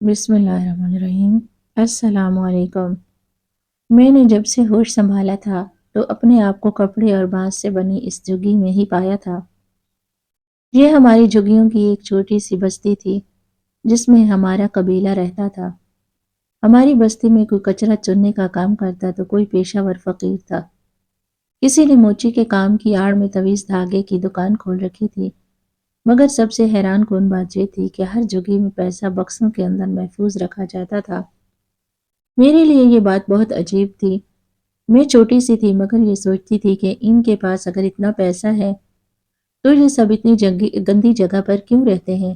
بسم اللہ الرحمن الرحیم۔ السلام علیکم۔ میں نے جب سے ہوش سنبھالا تھا تو اپنے آپ کو کپڑے اور بانس سے بنی اس جھگی میں ہی پایا تھا۔ یہ ہماری جھگیوں کی ایک چھوٹی سی بستی تھی جس میں ہمارا قبیلہ رہتا تھا۔ ہماری بستی میں کوئی کچرا چننے کا کام کرتا تو کوئی پیشہ ور فقیر تھا۔ کسی نے موچی کے کام کی آڑ میں تویز دھاگے کی دکان کھول رکھی تھی، مگر سب سے حیران کن بات یہ تھی کہ ہر جھگی میں پیسہ بکسوں کے اندر محفوظ رکھا جاتا تھا۔ میرے لیے یہ بات بہت عجیب تھی۔ میں چھوٹی سی تھی مگر یہ سوچتی تھی کہ ان کے پاس اگر اتنا پیسہ ہے تو یہ سب اتنی گندی جگہ پر کیوں رہتے ہیں؟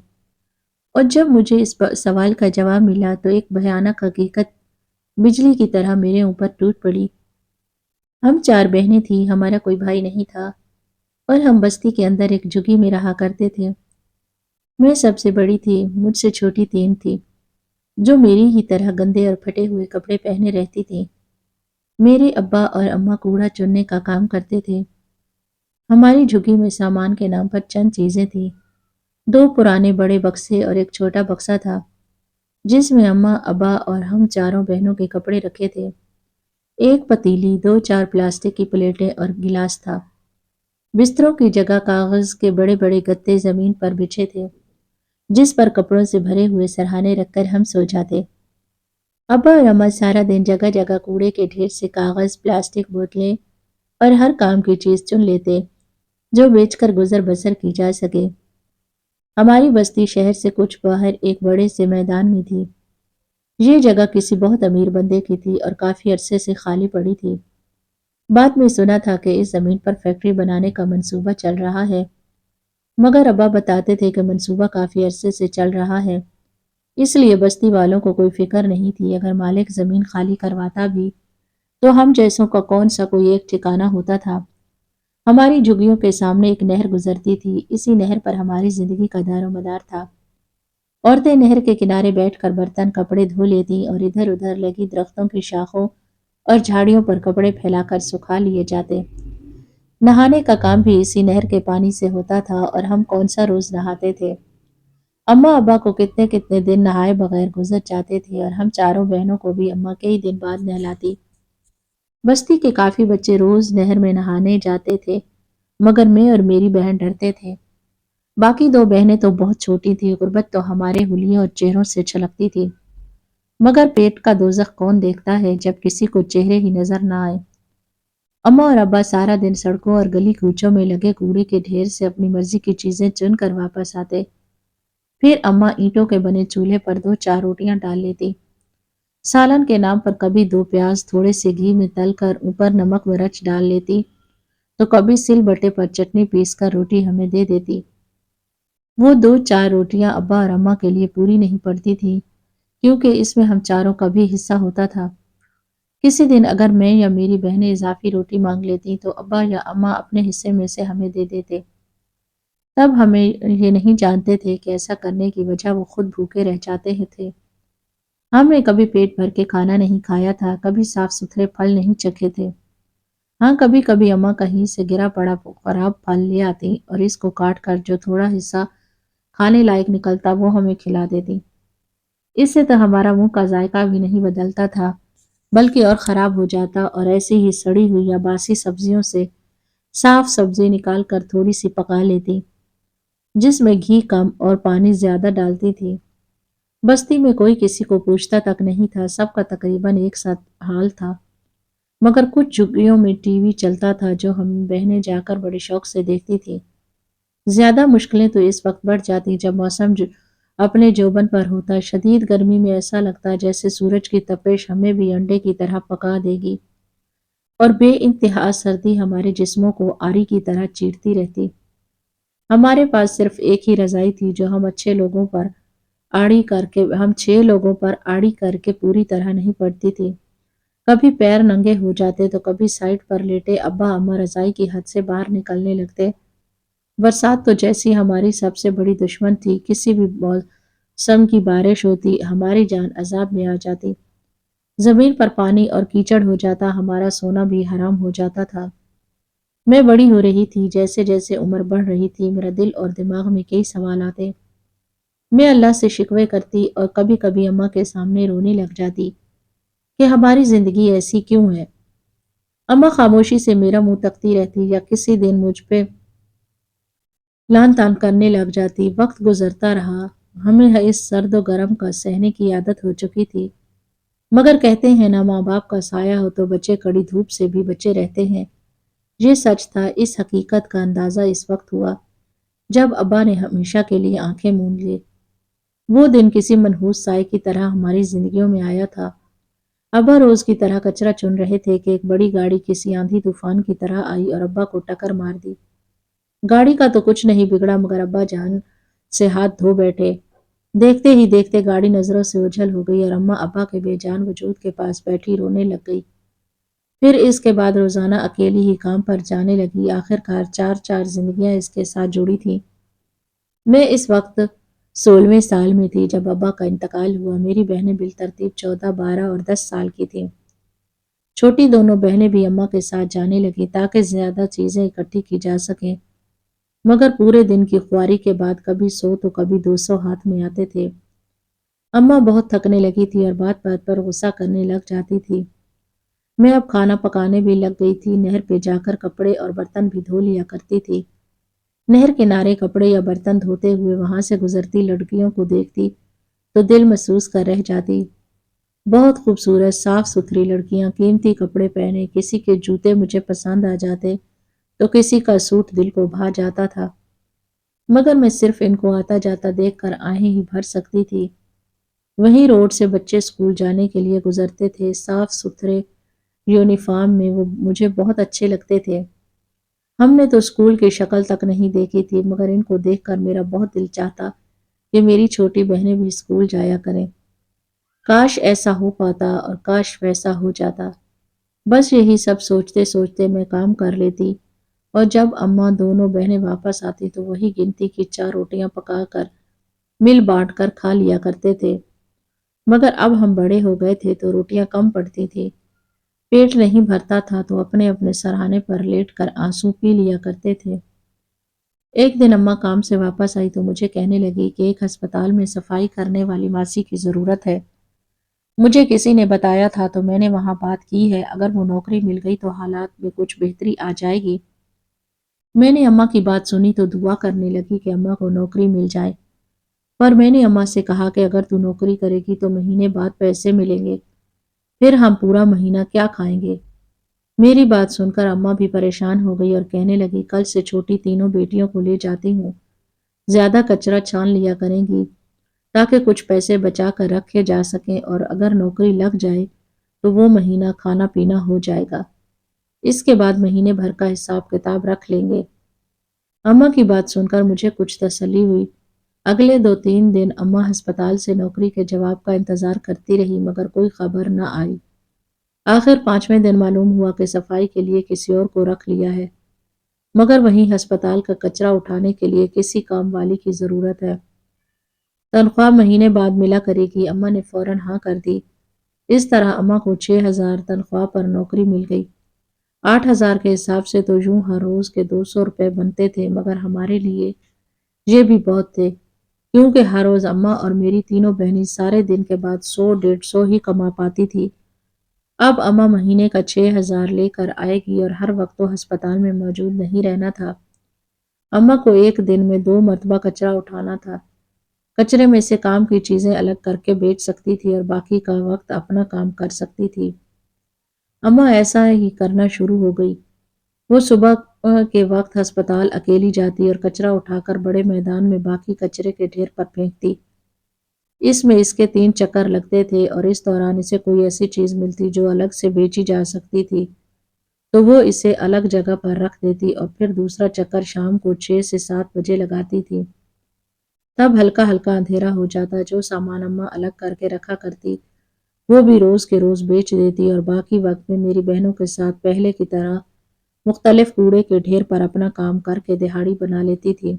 اور جب مجھے اس سوال کا جواب ملا تو ایک بھیانک حقیقت بجلی کی طرح میرے اوپر ٹوٹ پڑی۔ ہم چار بہنیں تھیں، ہمارا کوئی بھائی نہیں تھا اور ہم بستی کے اندر ایک جھگی میں رہا کرتے تھے۔ میں سب سے بڑی تھی، مجھ سے چھوٹی تین تھی جو میری ہی طرح گندے اور پھٹے ہوئے کپڑے پہنے رہتی تھی۔ میرے ابا اور اماں کوڑا چننے کا کام کرتے تھے۔ ہماری جھگی میں سامان کے نام پر چند چیزیں تھیں۔ دو پرانے بڑے بکسے اور ایک چھوٹا بکسا تھا جس میں اماں، ابا اور ہم چاروں بہنوں کے کپڑے رکھے تھے۔ ایک پتیلی، دو چار پلاسٹک کی پلیٹیں اور گلاس تھا۔ بستروں کی جگہ کاغذ کے بڑے بڑے گتے زمین پر بچھے تھے جس پر کپڑوں سے بھرے ہوئے سرہانے رکھ کر ہم سو جاتے۔ ابا اور اماں سارا دن جگہ جگہ کوڑے کے ڈھیر سے کاغذ، پلاسٹک بوتلیں اور ہر کام کی چیز چن لیتے جو بیچ کر گزر بسر کی جا سکے۔ ہماری بستی شہر سے کچھ باہر ایک بڑے سے میدان میں تھی۔ یہ جگہ کسی بہت امیر بندے کی تھی اور کافی عرصے سے خالی پڑی تھی۔ بعد میں سنا تھا کہ اس زمین پر فیکٹری بنانے کا منصوبہ چل رہا ہے، مگر ابا بتاتے تھے کہ منصوبہ کافی عرصے سے چل رہا ہے، اس لیے بستی والوں کو کوئی فکر نہیں تھی۔ اگر مالک زمین خالی کرواتا بھی تو ہم جیسوں کا کون سا کوئی ایک ٹھکانہ ہوتا تھا۔ ہماری جھگیوں کے سامنے ایک نہر گزرتی تھی، اسی نہر پر ہماری زندگی کا دار و مدار تھا۔ عورتیں نہر کے کنارے بیٹھ کر برتن کپڑے دھو لیتی اور ادھر ادھر لگی درختوں کی شاخوں اور جھاڑیوں پر کپڑے پھیلا کر سکھا لیے جاتے۔ نہانے کا کام بھی اسی نہر کے پانی سے ہوتا تھا اور ہم کون سا روز نہاتے تھے۔ اماں ابا کو کتنے کتنے دن نہائے بغیر گزر جاتے تھے اور ہم چاروں بہنوں کو بھی اماں کئی دن بعد نہلاتی۔ بستی کے کافی بچے روز نہر میں نہانے جاتے تھے مگر میں اور میری بہن ڈرتے تھے۔ باقی دو بہنیں تو بہت چھوٹی تھی، غربت تو ہمارے حلیوں اور چہروں سے چھلکتی تھی، مگر پیٹ کا دوزخ کون دیکھتا ہے جب کسی کو چہرے ہی نظر نہ آئے۔ اماں اور ابا سارا دن سڑکوں اور گلی کوچوں میں لگے کوڑے کے ڈھیر سے اپنی مرضی کی چیزیں چن کر واپس آتے۔ پھر اماں اینٹوں کے بنے چولہے پر دو چار روٹیاں ڈال لیتی۔ سالن کے نام پر کبھی دو پیاز تھوڑے سے گھی میں تل کر اوپر نمک مرچ ڈال لیتی تو کبھی سل بٹے پر چٹنی پیس کر روٹی ہمیں دے دیتی۔ وہ دو چار روٹیاں ابا اور اماں کے لیے پوری نہیں پڑتی تھی کیونکہ اس میں ہم چاروں کا بھی حصہ ہوتا تھا۔ کسی دن اگر میں یا میری بہنیں اضافی روٹی مانگ لیتی تو ابا یا اماں اپنے حصے میں سے ہمیں دے دیتے۔ تب ہمیں یہ نہیں جانتے تھے کہ ایسا کرنے کی وجہ وہ خود بھوکے رہ جاتے تھے۔ ہم نے کبھی پیٹ بھر کے کھانا نہیں کھایا تھا، کبھی صاف ستھرے پھل نہیں چکھے تھے۔ ہاں، کبھی کبھی اماں کہیں سے گرا پڑا خراب پھل لے آتی اور اس کو کاٹ کر جو تھوڑا حصہ کھانے لائق نکلتا وہ ہمیں کھلا دیتی۔ اس سے تو ہمارا منہ کا ذائقہ بھی نہیں بدلتا تھا بلکہ اور خراب ہو جاتا، اور ایسی ہی سڑی ہوئی یا باسی سبزیوں سے صاف سبزی نکال کر تھوڑی سی پکا لیتی جس میں گھی کم اور پانی زیادہ ڈالتی تھی۔ بستی میں کوئی کسی کو پوچھتا تک نہیں تھا، سب کا تقریباً ایک ساتھ حال تھا، مگر کچھ جھگیوں میں ٹی وی چلتا تھا جو ہم بہنیں جا کر بڑے شوق سے دیکھتی تھی۔ زیادہ مشکلیں تو اس وقت بڑھ جاتی جب موسم اپنے جوبن پر ہوتا۔ شدید گرمی میں ایسا لگتا جیسے سورج کی تپش ہمیں بھی انڈے کی طرح پکا دے گی اور بے انتہا سردی ہمارے جسموں کو آری کی طرح چیرتی رہتی۔ ہمارے پاس صرف ایک ہی رضائی تھی جو ہم چھ لوگوں پر آڑی کر کے پوری طرح نہیں پڑتی تھی۔ کبھی پیر ننگے ہو جاتے تو کبھی سائڈ پر لیٹے ابا اماں رضائی کی حد سے باہر نکلنے لگتے۔ برسات تو جیسی ہماری سب سے بڑی دشمن تھی، کسی بھی موسم کی بارش ہوتی ہماری جان عذاب میں آ جاتی۔ زمین پر پانی اور کیچڑ ہو جاتا، ہمارا سونا بھی حرام ہو جاتا تھا۔ میں بڑی ہو رہی تھی، جیسے جیسے عمر بڑھ رہی تھی میرا دل اور دماغ میں کئی سوال آتے۔ मैं अल्लाह से शिकवे करती और कभी कभी अम्मा के सामने रोने लग जाती कि हमारी जिंदगी ऐसी क्यों है। अम्मा खामोशी से मेरा मुंह तकती रहती या किसी दिन मुझ पे लान तान करने लग जाती। वक्त गुजरता रहा, हमें इस सर्द और गर्म का सहने की आदत हो चुकी थी। मगर कहते हैं ना, माँ बाप का साया हो तो बच्चे कड़ी धूप से भी बचे रहते हैं। ये सच था। इस हकीकत का अंदाजा इस वक्त हुआ जब अब्बा ने हमेशा के लिए आंखें मूंद ली। वो दिन किसी मनहूस साए की तरह हमारी जिंदगियों में आया था। अब्बा रोज की तरह कचरा चुन रहे थे कि एक बड़ी गाड़ी किसी आंधी तूफान की तरह आई और अब्बा को टक्कर मार दी। गाड़ी का तो कुछ नहीं बिगड़ा, मगर अब्बा जान से हाथ धो बैठे। देखते ही देखते गाड़ी नजरों से ओझल हो गई और अम्मा अब्बा के बेजान वजूद के पास बैठी रोने लग गई। फिर इसके बाद रोजाना अकेली ही काम पर जाने लगी। आखिरकार चार चार जिंदगियां इसके साथ जुड़ी थी। मैं इस वक्त 16वें साल में थी जब अब्बा का इंतकाल हुआ। मेरी बहनें बिलतरतीब 14, 12 और 10 साल की थीं। छोटी दोनों बहनें भी अम्मा के साथ जाने लगी ताकि ज्यादा चीजें इकट्ठी की जा सकें। मगर पूरे दिन की ख्वारी के बाद कभी 100 तो कभी 200 हाथ में आते थे। अम्मा बहुत थकने लगी थी और बात बात पर गुस्सा करने लग जाती थी। मैं अब खाना पकाने भी लग गई थी। नहर पे जाकर कपड़े और बर्तन भी धो लिया करती थी। नहर किनारे कपड़े या बर्तन धोते हुए वहां से गुजरती लड़कियों को देखती तो दिल महसूस कर रह जाती। बहुत खूबसूरत साफ सुथरी लड़कियां, कीमती कपड़े पहने, किसी के जूते मुझे पसंद आ जाते तो किसी का सूट दिल को भा जाता था। मगर मैं सिर्फ इनको आता जाता देखकर आहें ही भर सकती थी। वहीं रोड से बच्चे स्कूल जाने के लिए गुजरते थे, साफ सुथरे यूनिफॉर्म में। वो मुझे बहुत अच्छे लगते थे। हमने तो स्कूल की शक्ल तक नहीं देखी थी, मगर इनको देखकर मेरा बहुत दिल चाहता कि मेरी छोटी बहनें भी स्कूल जाया करें। काश ऐसा हो पाता और काश वैसा हो जाता। बस यही सब सोचते सोचते मैं काम कर लेती और जब अम्मा दोनों बहनें वापस आती तो वही गिनती की 4 रोटियां पकाकर मिल बांट कर खा लिया करते थे। मगर अब हम बड़े हो गए थे तो रोटियां कम पड़ती थी। पेट नहीं भरता था तो अपने अपने सराहने पर लेटकर आंसू पी लिया करते थे। एक दिन अम्मा काम से वापस आई तो मुझे कहने लगी कि एक अस्पताल में सफाई करने वाली मासी की जरूरत है। मुझे किसी ने बताया था तो मैंने वहां बात की है। अगर वो नौकरी मिल गई तो हालात में कुछ बेहतरी आ जाएगी। मैंने अम्मा की बात सुनी तो दुआ करने लगी कि अम्मा को नौकरी मिल जाए। पर मैंने अम्मा से कहा कि अगर तू नौकरी करेगी तो महीने बाद पैसे मिलेंगे, फिर हम पूरा महीना क्या खाएंगे। मेरी बात सुनकर अम्मा भी परेशान हो गई और कहने लगी, कल से छोटी तीनों बेटियों को ले जाती हूँ। ज्यादा कचरा छान लिया करेंगी ताकि कुछ पैसे बचा कर रखे जा सकें और अगर नौकरी लग जाए तो वो महीना खाना पीना हो जाएगा। इसके बाद महीने भर का हिसाब किताब रख लेंगे। अम्मा की बात सुनकर मुझे कुछ तसल्ली हुई। अगले 2-3 दिन अम्मा अस्पताल से नौकरी के जवाब का इंतजार करती रही, मगर कोई खबर न आई। आखिर 5वें दिन मालूम हुआ कि सफाई के लिए किसी और को रख लिया है, मगर वहीं अस्पताल का कचरा उठाने के लिए किसी काम वाली की जरूरत है। तनख्वाह महीने बाद मिला करेगी। अम्मा ने फौरन हाँ कर दी। इस तरह अम्मा को 6,000 तनख्वाह पर नौकरी मिल गई। 8,000 के हिसाब से तो यूं हर रोज के 200 रुपए बनते थे, मगर हमारे लिए ये भी बहुत थे, क्योंकि हर रोज अम्मा और मेरी तीनों बहनें सारे दिन के बाद 100-150 ही कमा पाती थी। अब अम्मा महीने का 6,000 लेकर आएगी और हर वक्त तो अस्पताल में मौजूद नहीं रहना था। अम्मा को एक दिन में 2 मरतबा कचरा उठाना था। कचरे में से काम की चीजें अलग करके बेच सकती थी और बाकी का वक्त अपना काम कर सकती थी। अम्मा ऐसा ही करना शुरू हो गई। वो सुबह के वक्त अस्पताल अकेली जाती और कचरा उठाकर बड़े मैदान में बाकी कचरे के ढेर पर फेंकती। इसमें इसके 3 चक्कर लगते थे और इस दौरान इसे कोई ऐसी चीज मिलती जो अलग से बेची जा सकती थी तो वो इसे अलग जगह पर रख देती और फिर दूसरा चक्कर शाम को 6 से 7 बजे लगाती थी। तब हल्का हल्का अंधेरा हो जाता। जो सामान अम्मा अलग करके रखा करती वो भी रोज के रोज बेच देती और बाकी वक्त में मेरी बहनों के साथ पहले की तरह मुख्तलिफ कूड़े के ढेर पर अपना काम करके दिहाड़ी बना लेती थी।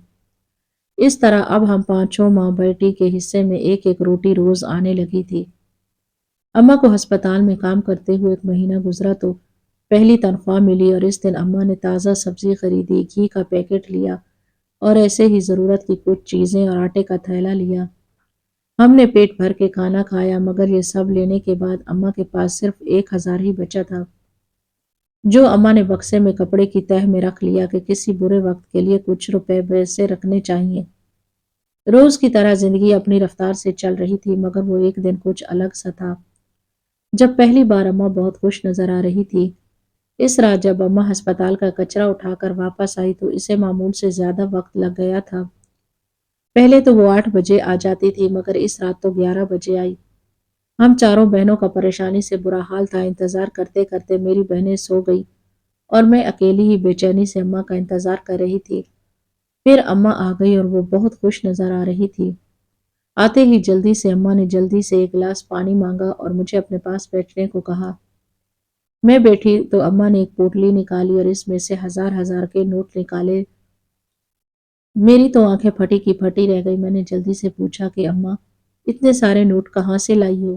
इस तरह अब हम पांचों माँ बेटी के हिस्से में एक एक रोटी रोज आने लगी थी। अम्मा को अस्पताल में काम करते हुए 1 महीना गुजरा तो पहली तनख्वाह मिली और इस दिन अम्मा ने ताज़ा सब्जी खरीदी, घी का पैकेट लिया और ऐसे ही ज़रूरत की कुछ चीज़ें और आटे का थैला लिया। ہم نے پیٹ بھر کے کھانا کھایا مگر یہ سب لینے کے بعد اماں کے پاس صرف 1,000 ہی بچا تھا، جو اماں نے بکسے میں کپڑے کی تہ میں رکھ لیا کہ کسی برے وقت کے لیے کچھ روپے ویسے رکھنے چاہیے۔ روز کی طرح زندگی اپنی رفتار سے چل رہی تھی مگر وہ ایک دن کچھ الگ سا تھا۔ جب پہلی بار اماں بہت خوش نظر آ رہی تھی، اس رات جب اماں ہسپتال کا کچرا اٹھا کر واپس آئی تو اسے معمول سے زیادہ وقت لگ گیا تھا۔ پہلے تو وہ 8 بجے آ جاتی تھی مگر اس رات تو 11 بجے آئی۔ ہم چاروں بہنوں کا پریشانی سے برا حال تھا، انتظار کرتے کرتے میری بہنیں سو گئی اور میں اکیلی ہی بے چینی سے اماں کا انتظار کر رہی تھی۔ پھر اماں آ گئی اور وہ بہت خوش نظر آ رہی تھی۔ آتے ہی جلدی سے اماں نے جلدی سے ایک گلاس پانی مانگا اور مجھے اپنے پاس بیٹھنے کو کہا۔ میں بیٹھی تو اماں نے ایک پوٹلی نکالی اور اس میں سے ہزار ہزار کے نوٹ نکالے۔ میری تو آنکھیں پھٹی کی پھٹی رہ گئی۔ میں نے جلدی سے پوچھا کہ اماں اتنے سارے نوٹ کہاں سے لائی ہو؟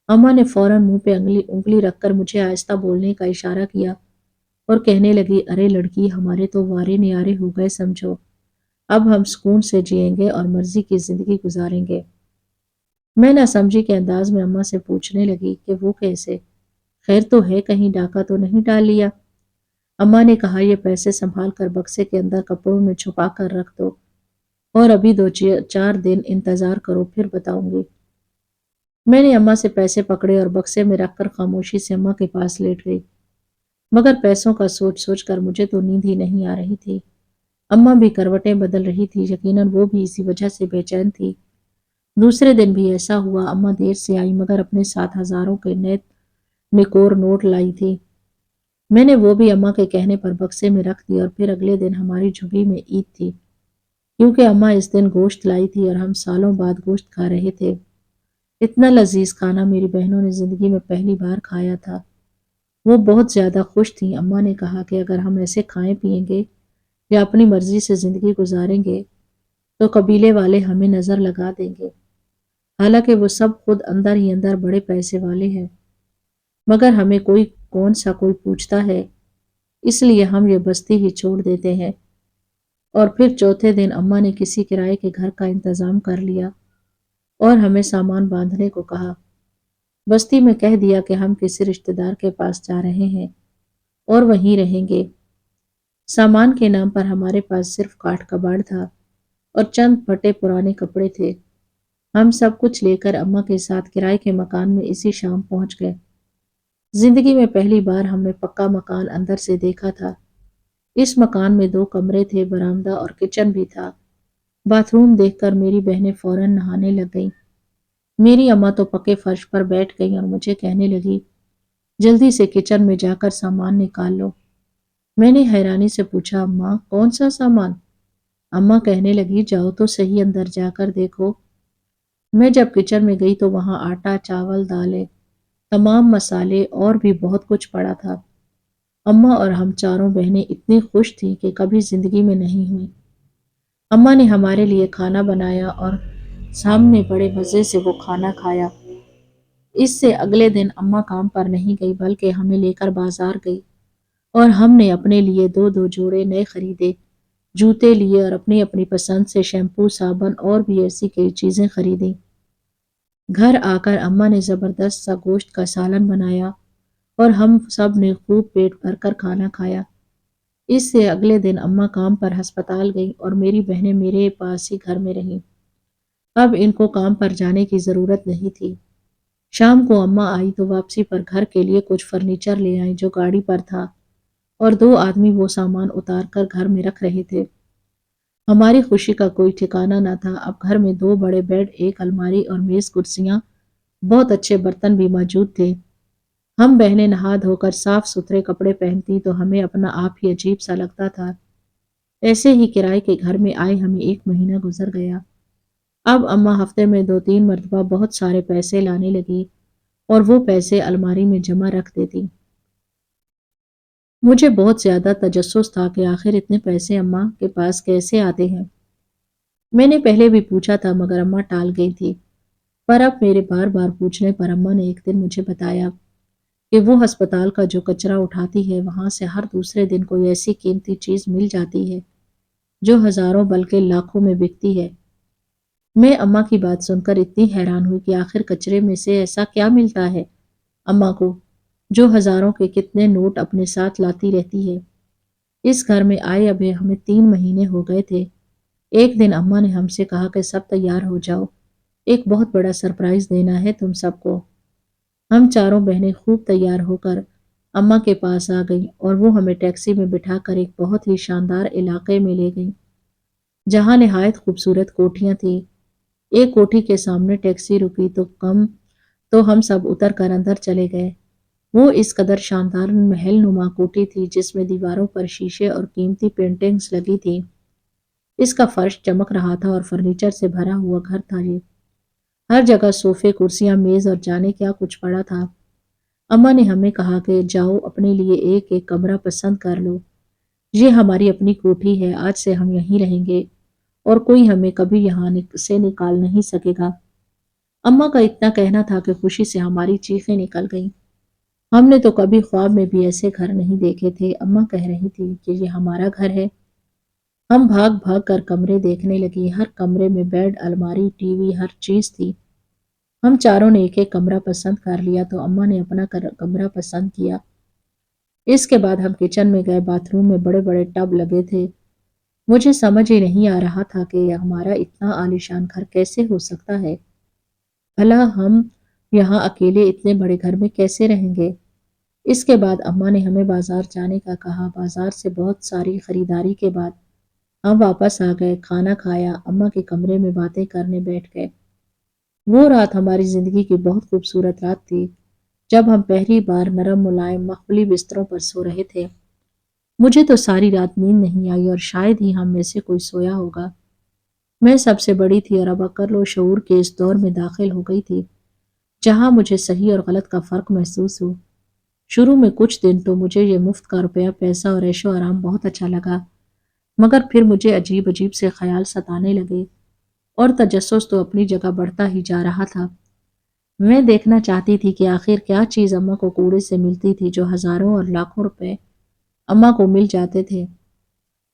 اماں نے فوراً منہ پہ انگلی رکھ کر مجھے آہستہ بولنے کا اشارہ کیا اور کہنے لگی، ارے لڑکی، ہمارے تو وارے نیارے ہو گئے سمجھو۔ اب ہم سکون سے جئیں گے اور مرضی کی زندگی گزاریں گے۔ میں نہ سمجھی کے انداز میں اماں سے پوچھنے لگی کہ وہ کیسے؟ خیر تو ہے، کہیں ڈاکہ تو نہیں ڈال لیا؟ اماں نے کہا، یہ پیسے سنبھال کر بکسے کے اندر کپڑوں میں چھپا کر رکھ دو اور ابھی 2-4 دن انتظار کرو، پھر بتاؤں گی۔ میں نے اماں سے پیسے پکڑے اور بکسے میں رکھ کر خاموشی سے اماں کے پاس لیٹ گئی۔ مگر پیسوں کا سوچ سوچ کر مجھے تو نیند ہی نہیں آ رہی تھی۔ اماں بھی کروٹیں بدل رہی تھی، یقیناً وہ بھی اسی وجہ سے بے چین تھی۔ دوسرے دن بھی ایسا ہوا، اماں دیر سے آئی مگر اپنے ساتھ ہزاروں کے نئے نکور نوٹ لائی تھی۔ میں نے وہ بھی اماں کے کہنے پر بکسے میں رکھ دی اور پھر اگلے دن ہماری جھگی میں عید تھی، کیونکہ اماں اس دن گوشت لائی تھی اور ہم سالوں بعد گوشت کھا رہے تھے۔ اتنا لذیذ کھانا میری بہنوں نے زندگی میں پہلی بار کھایا تھا۔ وہ بہت زیادہ خوش تھیں۔ اماں نے کہا کہ اگر ہم ایسے کھائیں پیئیں گے یا اپنی مرضی سے زندگی گزاریں گے تو قبیلے والے ہمیں نظر لگا دیں گے، حالانکہ وہ سب خود اندر ہی اندر بڑے پیسے والے ہیں، مگر ہمیں کون سا کوئی پوچھتا ہے، اس لیے ہم یہ بستی ہی چھوڑ دیتے ہیں۔ اور پھر چوتھے دن اماں نے کسی کرائے کے گھر کا انتظام کر لیا اور ہمیں سامان باندھنے کو کہا۔ بستی میں کہہ دیا کہ ہم کسی رشتہ دار کے پاس جا رہے ہیں اور وہیں رہیں گے۔ سامان کے نام پر ہمارے پاس صرف کاٹھ کباڑ تھا اور چند پھٹے پرانے کپڑے تھے۔ ہم سب کچھ لے کر اماں کے ساتھ کرائے کے مکان میں اسی شام پہنچ گئے۔ زندگی میں پہلی بار ہم نے پکا مکان اندر سے دیکھا تھا۔ اس مکان میں 2 کمرے تھے، برآمدہ اور کچن بھی تھا۔ باتھ روم دیکھ کر میری بہنیں فوراً نہانے لگ گئیں۔ میری اماں تو پکے فرش پر بیٹھ گئی اور مجھے کہنے لگی، جلدی سے کچن میں جا کر سامان نکال لو۔ میں نے حیرانی سے پوچھا، اماں کون سا سامان؟ اماں کہنے لگی، جاؤ تو صحیح اندر جا کر دیکھو۔ میں جب کچن میں گئی تو وہاں آٹا، چاول، دالیں، تمام مسالے اور بھی بہت کچھ پڑا تھا۔ اماں اور ہم چاروں بہنیں اتنی خوش تھیں کہ کبھی زندگی میں نہیں ہوئی۔ اماں نے ہمارے لیے کھانا بنایا اور سامنے بڑے مزے سے وہ کھانا کھایا۔ اس سے اگلے دن اماں کام پر نہیں گئی بلکہ ہمیں لے کر بازار گئی اور ہم نے اپنے لیے 2 جوڑے نئے خریدے، جوتے لیے اور اپنی اپنی پسند سے شیمپو، صابن اور بھی ایسی کئی چیزیں خریدیں۔ گھر آ کر اماں نے زبردست سا گوشت کا سالن بنایا اور ہم سب نے خوب پیٹ بھر کر کھانا کھایا۔ اس سے اگلے دن اماں کام پر ہسپتال گئی اور میری بہنیں میرے پاس ہی گھر میں رہیں۔ اب ان کو کام پر جانے کی ضرورت نہیں تھی۔ شام کو اماں آئی تو واپسی پر گھر کے لیے کچھ فرنیچر لے آئیں جو گاڑی پر تھا اور 2 آدمی وہ سامان اتار کر گھر میں رکھ رہے تھے۔ ہماری خوشی کا کوئی ٹھکانہ نہ تھا۔ اب گھر میں 2 بڑے بیڈ، ایک الماری اور میز کرسیاں، بہت اچھے برتن بھی موجود تھے۔ ہم بہنیں نہا دھو کر صاف ستھرے کپڑے پہنتی تو ہمیں اپنا آپ ہی عجیب سا لگتا تھا۔ ایسے ہی کرائے کے گھر میں آئے ہمیں 1 مہینہ گزر گیا۔ اب اماں ہفتے میں 2-3 مرتبہ بہت سارے پیسے لانے لگی اور وہ پیسے الماری میں جمع رکھ دیتی۔ مجھے بہت زیادہ تجسس تھا کہ آخر اتنے پیسے اماں کے پاس کیسے آتے ہیں۔ میں نے پہلے بھی پوچھا تھا مگر اماں ٹال گئی تھی، پر اب میرے بار بار پوچھنے پر اماں نے ایک دن مجھے بتایا کہ وہ ہسپتال کا جو کچرا اٹھاتی ہے وہاں سے ہر دوسرے دن کوئی ایسی قیمتی چیز مل جاتی ہے جو ہزاروں بلکہ لاکھوں میں بکتی ہے۔ میں अम्मा की बात सुनकर इतनी हैरान हुई कि आखिर कचरे में से ऐसा क्या मिलता है अम्मा को, जो हजारों के कितने नोट अपने साथ लाती रहती है। इस घर में आए अभी हमें 3 महीने हो गए थे। एक दिन अम्मा ने हमसे कहा कि सब तैयार हो जाओ, एक बहुत बड़ा सरप्राइज देना है तुम सबको। हम चारों बहनें खूब तैयार होकर अम्मा के पास आ गईं और वो हमें टैक्सी में बिठाकर एक बहुत ही शानदार इलाके में ले गईं, जहाँ निहायत खूबसूरत कोठियाँ थीं। एक कोठी के सामने टैक्सी रुकी तो हम सब उतर कर अंदर चले गए। वो इस कदर शानदार महल नुमा कोठी थी जिसमें दीवारों पर शीशे और कीमती पेंटिंग्स लगी थी। इसका फर्श चमक रहा था और फर्नीचर से भरा हुआ घर था ये। हर जगह सोफे, कुर्सियां, मेज और जाने क्या कुछ पड़ा था। अम्मा ने हमें कहा कि जाओ अपने लिए एक एक कमरा पसंद कर लो। ये हमारी अपनी कोठी है, आज से हम यहीं रहेंगे और कोई हमें कभी से निकाल नहीं सकेगा। अम्मा का इतना कहना था कि खुशी से हमारी चीखें निकल गईं। हमने तो कभी ख्वाब में भी ऐसे घर नहीं देखे थे। अम्मा कह रही थी कि ये हमारा घर है। हम भाग भाग कर कमरे देखने लगे। हर कमरे में बेड, अलमारी, टीवी, हर चीज थी। हम चारों ने एक एक कमरा पसंद कर लिया तो अम्मा ने अपना कमरा पसंद किया। इसके बाद हम किचन में गए। बाथरूम में बड़े बड़े टब लगे थे। मुझे समझ ही नहीं आ रहा था कि हमारा इतना आलीशान घर कैसे हो सकता है। भला हम यहाँ अकेले इतने बड़े घर में कैसे रहेंगे। इसके बाद अम्मा ने हमें बाजार जाने का कहा। बाजार से बहुत सारी खरीदारी के बाद हम वापस आ गए, खाना खाया, अम्मा के कमरे में बातें करने बैठ गए। वो रात हमारी जिंदगी की बहुत खूबसूरत रात थी, जब हम पहली बार नरम मुलायम मखमली बिस्तरों पर सो रहे थे। मुझे तो सारी रात नींद नहीं आई और शायद ही हम में से कोई सोया होगा। मैं सबसे बड़ी थी और अब अक्ल और शऊर के इस दौर में दाखिल हो गई थी, जहां मुझे सही और गलत का फर्क महसूस हो। शुरू में कुछ दिन तो मुझे ये मुफ्त का रुपया, पैसा और ऐशो आराम बहुत अच्छा लगा, मगर फिर मुझे अजीब अजीब से ख्याल सताने लगे और तजस्सुस तो अपनी जगह बढ़ता ही जा रहा था। मैं देखना चाहती थी कि आखिर क्या चीज़ अम्मा को कूड़े से मिलती थी जो हजारों और लाखों रुपए अम्मा को मिल जाते थे।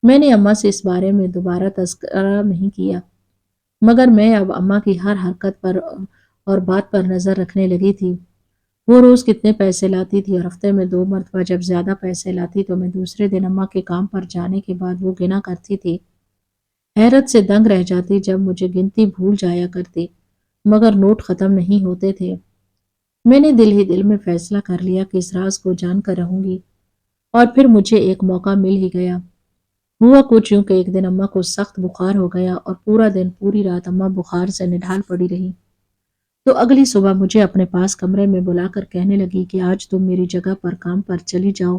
मैंने अम्मा से इस बारे में दोबारा तज़किरा नहीं किया, मगर मैं अब अम्मा की हर हरकत पर और बात पर नज़र रखने लगी थी। वो रोज़ कितने पैसे लाती थी और हफ्ते में 2 मरतबा जब ज़्यादा पैसे लाती तो मैं दूसरे दिन अम्मा के काम पर जाने के बाद वो गिना करती थी। हैरत से दंग रह जाती जब मुझे गिनती भूल जाया करती, मगर नोट ख़त्म नहीं होते थे। मैंने दिल ही दिल में फैसला कर लिया कि इस राज को जानकर रहूंगी और फिर मुझे एक मौका मिल ही गया। हुआ कुछ यूं कि एक दिन अम्मा को सख्त बुखार हो गया और पूरा दिन पूरी रात अम्मा बुखार से निढाल पड़ी रही। तो अगली सुबह मुझे अपने पास कमरे में बुलाकर कहने लगी कि आज तुम मेरी जगह पर काम पर चली जाओ,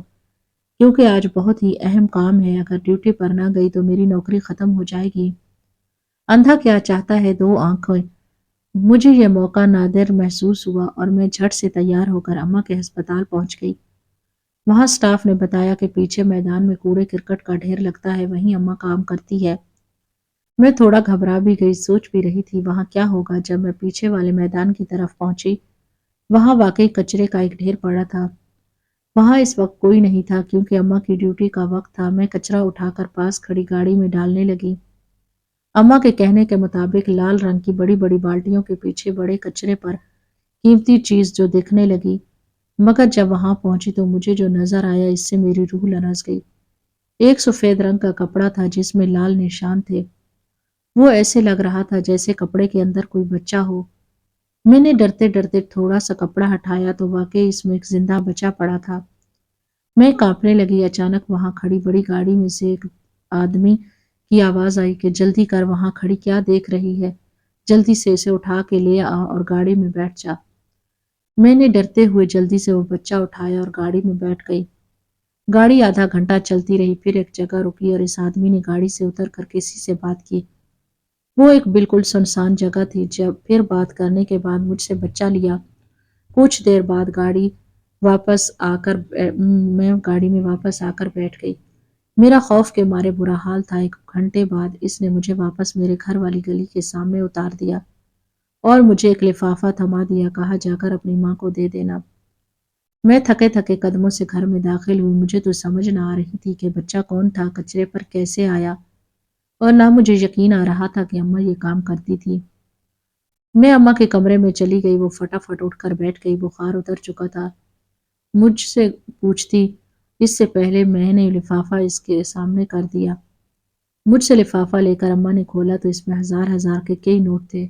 क्योंकि आज बहुत ही अहम काम है। अगर ड्यूटी पर ना गई तो मेरी नौकरी खत्म हो जाएगी। अंधा क्या चाहता है दो आंखें। मुझे यह मौका नादिर महसूस हुआ और मैं झट से तैयार होकर अम्मा के अस्पताल पहुंच गई। वहां स्टाफ ने बताया कि पीछे मैदान में कूड़े करकट का ढेर लगता है, वहीं अम्मा काम करती है। मैं थोड़ा घबरा भी गई, सोच भी रही थी वहां क्या होगा। जब मैं पीछे वाले मैदान की तरफ पहुंची, वहां वाकई कचरे का एक ढेर पड़ा था। वहां इस वक्त कोई नहीं था क्योंकि अम्मा की ड्यूटी का वक्त था। मैं कचरा उठाकर पास खड़ी गाड़ी में डालने लगी। अम्मा के कहने के मुताबिक लाल रंग की बड़ी बड़ी बाल्टियों के पीछे बड़े कचरे पर कीमती चीज जो दिखने लगी, मगर जब वहां पहुंची तो मुझे जो नजर आया इससे मेरी रूह लरस गई। एक सफेद रंग का कपड़ा था जिसमें लाल निशान थे। वो ऐसे लग रहा था जैसे कपड़े के अंदर कोई बच्चा हो। मैंने डरते डरते थोड़ा सा कपड़ा हटाया तो वाकई इसमें एक जिंदा बच्चा पड़ा था। मैं कांपने लगी। अचानक वहां खड़ी बड़ी गाड़ी में से एक आदमी की आवाज आई कि जल्दी कर, वहां खड़ी क्या देख रही है, जल्दी से इसे उठा के ले आ और गाड़ी में बैठ जा। मैंने डरते हुए जल्दी से वो बच्चा उठाया और गाड़ी में बैठ गई। गाड़ी आधा घंटा चलती रही, फिर एक जगह रुकी और इस आदमी ने गाड़ी से उतर कर किसी से बात की। वो एक बिल्कुल सुनसान जगह थी। जब फिर बात करने के बाद मुझसे बच्चा लिया। कुछ देर बाद मैं गाड़ी में वापस आकर बैठ गई। मेरा खौफ के मारे बुरा हाल था। 1 घंटे बाद इसने मुझे वापस मेरे घर वाली गली के सामने उतार दिया और मुझे एक लिफाफा थमा दिया। कहा जाकर अपनी माँ को दे देना। मैं थके थके कदमों से घर में दाखिल हुई। मुझे तो समझ ना आ रही थी कि बच्चा कौन था, कचरे पर कैसे आया, और ना मुझे यकीन आ रहा था कि अम्मा ये काम करती थी। मैं अम्मा के कमरे में चली गई, वो फटाफट उठकर बैठ गई, बुखार उतर चुका था। मुझसे पूछती, इससे पहले मैंने लिफाफा इसके सामने कर दिया। मुझसे लिफाफा लेकर अम्मा ने खोला तो इसमें हजार हजार के कई नोट थे।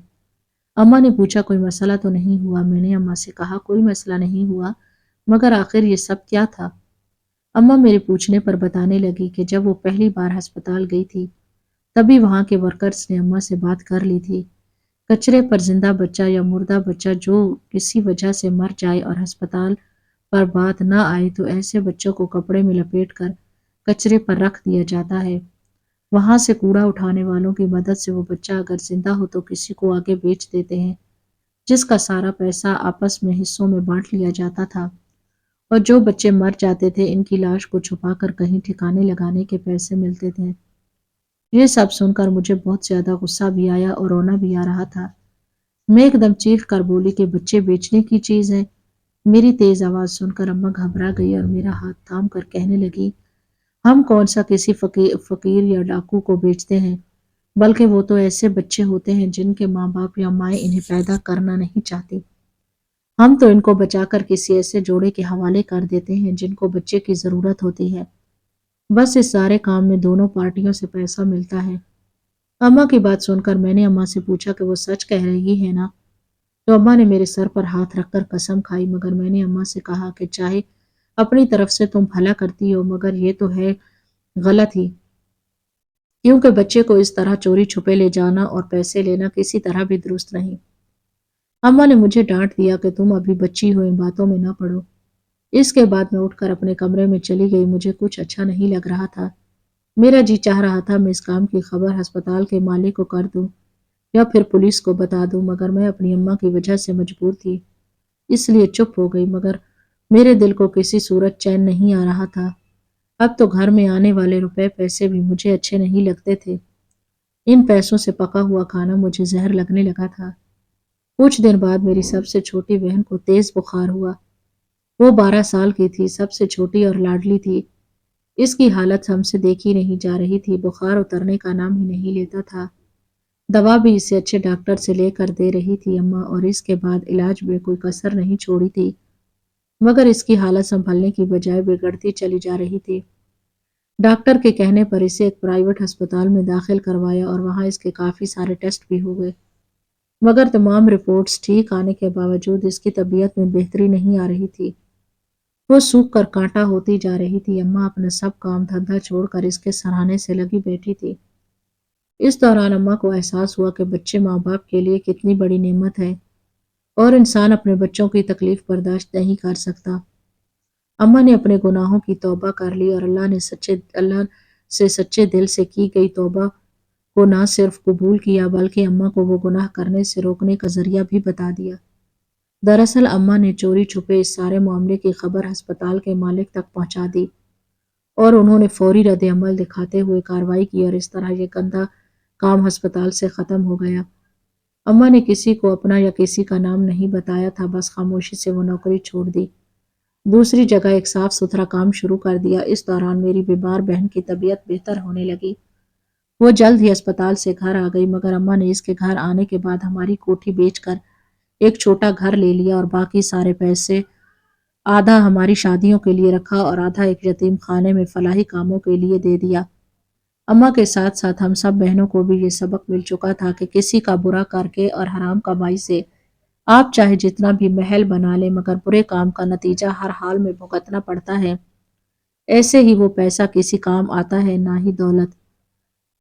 अम्मा ने पूछा, कोई मसला तो नहीं हुआ? मैंने अम्मा से कहा, कोई मसला नहीं हुआ, मगर आखिर ये सब क्या था? अम्मा मेरे पूछने पर बताने लगी कि जब वो पहली बार अस्पताल गई थी, तभी वहां के वर्कर्स ने अम्मा से बात कर ली थी। कचरे पर जिंदा बच्चा या मुर्दा बच्चा जो किसी वजह से मर जाए और अस्पताल पर बात न आए तो ऐसे बच्चों को कपड़े में लपेट कर कचरे पर रख दिया जाता है। वहां से कूड़ा उठाने वालों की मदद से वो बच्चा अगर जिंदा हो तो किसी को आगे बेच देते हैं, जिसका सारा पैसा आपस में हिस्सों में बांट लिया जाता था। और जो बच्चे मर जाते थे, इनकी लाश को छुपाकर कहीं ठिकाने लगाने के पैसे मिलते थे। ये सब सुनकर मुझे बहुत ज्यादा गुस्सा भी आया और रोना भी आ रहा था। मैं एकदम चीख कर बोली कि बच्चे बेचने की चीज है। मेरी तेज आवाज सुनकर अम्मा घबरा गई और मेरा हाथ थाम कर कहने लगी, हम कौन सा किसी फकीर या डाकू को बेचते हैं, बल्कि वो तो ऐसे बच्चे होते हैं जिनके माँ बाप या माएँ इन्हें पैदा करना नहीं चाहती। हम तो इनको बचाकर किसी ऐसे जोड़े के हवाले कर देते हैं जिनको बच्चे की जरूरत होती है। बस इस सारे काम में दोनों पार्टियों से पैसा मिलता है। अम्मा की बात सुनकर मैंने अम्मा से पूछा कि वो सच कह रही है ना? तो अम्मा ने मेरे सर पर हाथ रखकर कसम खाई, मगर मैंने अम्मा से कहा कि चाहे अपनी तरफ से तुम भला करती हो, मगर ये तो है गलत ही, क्योंकि बच्चे को इस तरह चोरी छुपे ले जाना और पैसे लेना किसी तरह भी दुरुस्त नहीं। अम्मा ने मुझे डांट दिया कि तुम अभी बच्ची हो, इन बातों में ना पड़ो। इसके बाद मैं उठकर अपने कमरे में चली गई। मुझे कुछ अच्छा नहीं लग रहा था। मेरा जी चाह रहा था मैं इस काम की खबर अस्पताल के मालिक को कर दूं या फिर पुलिस को बता दूं, मगर मैं अपनी अम्मा की वजह से मजबूर थी, इसलिए चुप हो गई। मगर मेरे दिल को किसी सूरत चैन नहीं आ रहा था। अब तो घर में आने वाले रुपए पैसे भी मुझे अच्छे नहीं लगते थे। इन पैसों से पका हुआ खाना मुझे जहर लगने लगा था। कुछ दिन बाद मेरी सबसे छोटी बहन को तेज बुखार हुआ। वो 12 साल की थी, सबसे छोटी और लाडली थी। इसकी हालत हमसे देखी नहीं जा रही थी, बुखार उतरने का नाम ही नहीं लेता था। दवा भी इसे अच्छे डॉक्टर से लेकर दे रही थी अम्मा, और इसके बाद इलाज में कोई कसर नहीं छोड़ी थी, मगर इसकी हालत संभलने की बजाय बिगड़ती चली जा रही थी। डॉक्टर के कहने पर इसे एक प्राइवेट अस्पताल में दाखिल करवाया और वहां इसके काफी सारे टेस्ट भी हुए, मगर तमाम रिपोर्ट्स ठीक आने के बावजूद इसकी तबीयत में बेहतरी नहीं आ रही थी। वो सूख कर कांटा होती जा रही थी। अम्मा अपना सब काम धंधा छोड़कर इसके सराहने से लगी बैठी थी। इस दौरान अम्मा को एहसास हुआ कि बच्चे माँ बाप के लिए कितनी बड़ी नेमत है और इंसान अपने बच्चों की तकलीफ बर्दाश्त नहीं कर सकता। अम्मा ने अपने गुनाहों की तौबा कर ली और अल्लाह से सच्चे दिल से की गई तौबा को ना सिर्फ कबूल किया, बल्कि अम्मा को वो गुनाह करने से रोकने का जरिया भी बता दिया। दरअसल अम्मा ने चोरी छुपे इस सारे मामले की खबर अस्पताल के मालिक तक पहुंचा दी और उन्होंने फौरी रद्द अमल दिखाते हुए कार्रवाई की और इस तरह ये गंदा काम अस्पताल से खत्म हो गया। अम्मा ने किसी को अपना या किसी का नाम नहीं बताया था, बस खामोशी से वो नौकरी छोड़ दी, दूसरी जगह एक साफ सुथरा काम शुरू कर दिया। इस दौरान मेरी बीमार बहन की तबीयत बेहतर होने लगी। वो जल्द ही अस्पताल से घर आ गई, मगर अम्मा ने इसके घर आने के बाद हमारी कोठी बेचकर एक छोटा घर ले लिया और बाकी सारे पैसे आधा हमारी शादियों के लिए रखा और आधा एक यतीम खाने में फलाही कामों के लिए दे दिया। अम्मा के साथ साथ हम सब बहनों को भी ये सबक मिल चुका था कि किसी का बुरा करके और हराम कमाई से आप चाहे जितना भी महल बना ले, मगर बुरे काम का नतीजा हर हाल में भुगतना पड़ता है। ऐसे ही वो पैसा किसी काम आता है, ना ही दौलत।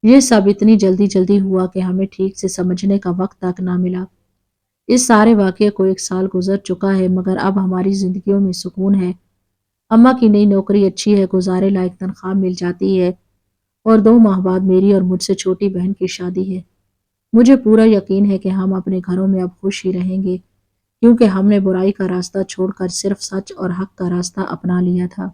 ये सब इतनी जल्दी जल्दी हुआ कि हमें ठीक से समझने का वक्त तक ना मिला। इस सारे वाक़ये को 1 साल गुजर चुका है, मगर अब हमारी ज़िंदगियों में सुकून है। अम्मा की नई नौकरी अच्छी है, गुज़ारे लायक तनख्वाह मिल जाती है और 2 माह बाद मेरी और मुझसे छोटी बहन की शादी है। मुझे पूरा यकीन है कि हम अपने घरों में अब खुश ही रहेंगे, क्योंकि हमने बुराई का रास्ता छोड़कर सिर्फ सच और हक का रास्ता अपना लिया था।